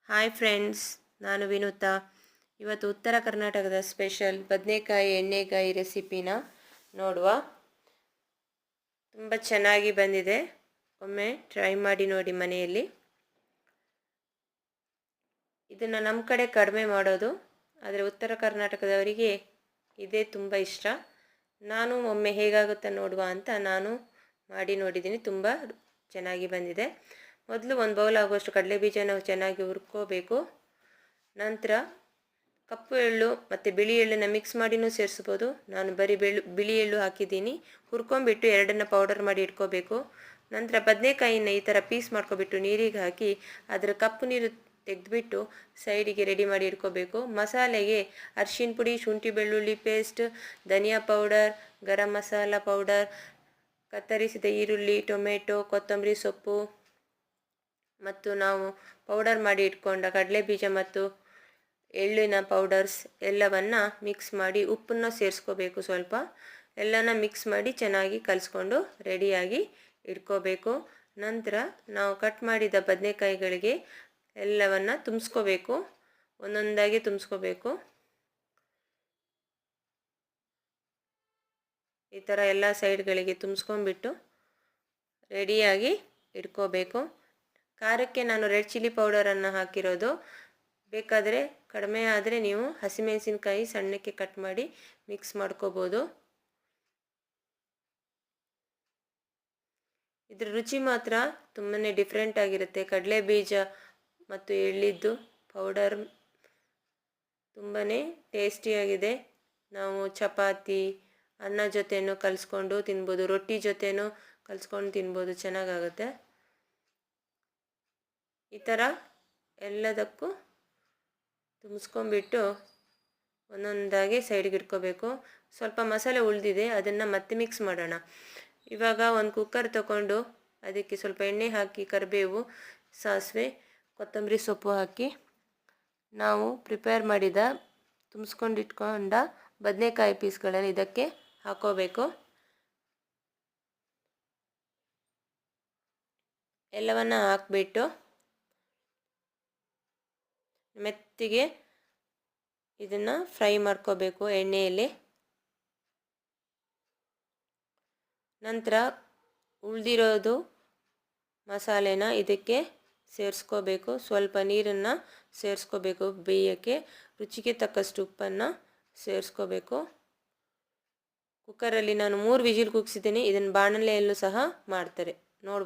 Hi friends, ನಾನು ವಿನುತಾ. ಇವತ್ತು ಉತ್ತರ ಕರ್ನಾಟಕದ ಸ್ಪೆಷಲ್ ಬದನೆಕಾಯಿ ಎಣ್ಣೆಗಾಯಿ ರೆಸಿಪಿನ ನೋಡುವ. ತುಂಬ ಚೆನ್ನಾಗಿ ಬಂದಿದೆ. ಒಮ್ಮೆ ಟ್ರೈ ಮಾಡಿ ನೋಡಿ ಮನೆಯಲ್ಲಿ. ಇದನ್ನು ನಮ್ಮ ಕಡೆ ಕಡಿಮೆ ಮಾಡೋದು, ಆದರೆ ಉತ್ತರ ಕರ್ನಾಟಕದವರಿಗೆ ಇದೇ ತುಂಬ ಇಷ್ಟ. ನಾನು ಒಮ್ಮೆ ಹೇಗಾಗುತ್ತೆ ನೋಡುವ ಅಂತ ನಾನು ಮಾಡಿ ನೋಡಿದ್ದೀನಿ. ತುಂಬ ಚೆನ್ನಾಗಿ ಬಂದಿದೆ. ಮೊದಲು ಒಂದು ಬೌಲ್ ಆಗುವಷ್ಟು ಕಡಲೆ ಬೀಜನ ಚೆನ್ನಾಗಿ ಹುರ್ಕೋಬೇಕು. ನಂತರ ಕಪ್ಪು ಎಳ್ಳು ಮತ್ತು ಬಿಳಿ ಎಳ್ಳನ್ನು ಮಿಕ್ಸ್ ಮಾಡಿನೂ ಸೇರಿಸ್ಬೋದು. ನಾನು ಬರೀ ಬಿಳಿ ಎಳ್ಳು ಹಾಕಿದ್ದೀನಿ. ಹುರ್ಕೊಂಬಿಟ್ಟು ಎರಡನ್ನು ಪೌಡರ್ ಮಾಡಿ ಇಟ್ಕೋಬೇಕು. ನಂತರ ಬದನೆಕಾಯಿನ ಈ ಥರ ಪೀಸ್ ಮಾಡ್ಕೊಬಿಟ್ಟು ನೀರಿಗೆ ಹಾಕಿ ಅದರ ಕಪ್ಪು ನೀರು ತೆಗೆದುಬಿಟ್ಟು ಸೈಡಿಗೆ ರೆಡಿ ಮಾಡಿ ಇಟ್ಕೋಬೇಕು. ಮಸಾಲೆಗೆ ಅರಿಶಿನ ಪುಡಿ, ಶುಂಠಿ ಬೆಳ್ಳುಳ್ಳಿ ಪೇಸ್ಟ್, ಧನಿಯಾ ಪೌಡರ್, ಗರಂ ಮಸಾಲ ಪೌಡರ್, ಕತ್ತರಿಸಿದ ಈರುಳ್ಳಿ, ಟೊಮೆಟೊ, ಕೊತ್ತಂಬರಿ ಸೊಪ್ಪು ಮತ್ತು ನಾವು ಪೌಡರ್ ಮಾಡಿ ಇಟ್ಕೊಂಡ ಕಡಲೆ ಬೀಜ ಮತ್ತು ಎಳ್ಳಿನ ಪೌಡರ್ಸ್ ಎಲ್ಲವನ್ನು ಮಿಕ್ಸ್ ಮಾಡಿ ಉಪ್ಪನ್ನು ಸೇರಿಸ್ಕೋಬೇಕು. ಸ್ವಲ್ಪ ಎಲ್ಲನ ಮಿಕ್ಸ್ ಮಾಡಿ ಚೆನ್ನಾಗಿ ಕಲಿಸ್ಕೊಂಡು ರೆಡಿಯಾಗಿ ಇಟ್ಕೋಬೇಕು. ನಂತರ ನಾವು ಕಟ್ ಮಾಡಿದ ಬದನೆಕಾಯಿಗಳಿಗೆ ಎಲ್ಲವನ್ನು ತುಂಬಿಸ್ಕೋಬೇಕು. ಒಂದೊಂದಾಗಿ ತುಂಬಿಸ್ಕೋಬೇಕು. ಈ ಥರ ಎಲ್ಲ ಸೈಡ್ಗಳಿಗೆ ತುಂಬಿಸ್ಕೊಂಡ್ಬಿಟ್ಟು ರೆಡಿಯಾಗಿ ಇಟ್ಕೋಬೇಕು. ಖಾರಕ್ಕೆ ನಾನು ರೆಡ್ ಚಿಲ್ಲಿ ಪೌಡರನ್ನು ಹಾಕಿರೋದು. ಬೇಕಾದರೆ ಕಡಿಮೆ ಆದರೆ ನೀವು ಹಸಿಮೆಣಸಿನ್ಕಾಯಿ ಸಣ್ಣಕ್ಕೆ ಕಟ್ ಮಾಡಿ ಮಿಕ್ಸ್ ಮಾಡ್ಕೋಬೋದು. ಇದ್ರ ರುಚಿ ಮಾತ್ರ ತುಂಬಾ ಡಿಫ್ರೆಂಟ್ ಆಗಿರುತ್ತೆ. ಕಡಲೆ ಬೀಜ ಮತ್ತು ಎಳ್ಳಿದ್ದು ಪೌಡರ್ ತುಂಬಾ ಟೇಸ್ಟಿಯಾಗಿದೆ. ನಾವು ಚಪಾತಿ, ಅನ್ನ ಜೊತೆನೂ ಕಲಿಸ್ಕೊಂಡು ತಿನ್ಬೋದು, ರೊಟ್ಟಿ ಜೊತೆನೂ ಕಲಿಸ್ಕೊಂಡು ತಿನ್ಬೋದು, ಚೆನ್ನಾಗಾಗುತ್ತೆ. ಈ ಥರ ಎಲ್ಲದಕ್ಕೂ ತುಂಬಿಸ್ಕೊಂಡ್ಬಿಟ್ಟು ಒಂದೊಂದಾಗಿ ಸೈಡ್ಗೆ ಇಟ್ಕೋಬೇಕು. ಸ್ವಲ್ಪ ಮಸಾಲೆ ಉಳಿದಿದೆ, ಅದನ್ನು ಮತ್ತೆ ಮಿಕ್ಸ್ ಮಾಡೋಣ. ಇವಾಗ ಒಂದು ಕುಕ್ಕರ್ ತಗೊಂಡು ಅದಕ್ಕೆ ಸ್ವಲ್ಪ ಎಣ್ಣೆ ಹಾಕಿ ಕರಿಬೇವು, ಸಾಸಿವೆ, ಕೊತ್ತಂಬರಿ ಸೊಪ್ಪು ಹಾಕಿ ನಾವು ಪ್ರಿಪೇರ್ ಮಾಡಿದ ತುಂಬಿಸ್ಕೊಂಡಿಟ್ಕೊಂಡ ಬದನೆಕಾಯಿ ಪೀಸ್ಗಳನ್ನು ಇದಕ್ಕೆ ಹಾಕೋಬೇಕು. ಎಲ್ಲವನ್ನು ಹಾಕಿಬಿಟ್ಟು ಮೆತ್ತಿಗೆ ಇದನ್ನು ಫ್ರೈ ಮಾಡ್ಕೋಬೇಕು ಎಣ್ಣೆಯಲ್ಲಿ. ನಂತರ ಉಳಿದಿರೋದು ಮಸಾಲೆನ ಇದಕ್ಕೆ ಸೇರಿಸ್ಕೋಬೇಕು. ಸ್ವಲ್ಪ ನೀರನ್ನು ಸೇರಿಸ್ಕೋಬೇಕು ಬೇಯೋಕ್ಕೆ. ರುಚಿಗೆ ತಕ್ಕಷ್ಟು ಉಪ್ಪನ್ನು ಸೇರಿಸ್ಕೋಬೇಕು. ಕುಕ್ಕರಲ್ಲಿ ನಾನು 3 ವಿಜಿಲ್ ಕೂಗಿಸಿದ್ದೀನಿ. ಇದನ್ನು ಬಾಣಲೆಯಲ್ಲೂ ಸಹ ಮಾಡ್ತಾರೆ, ನೋಡ್ಬೋದು.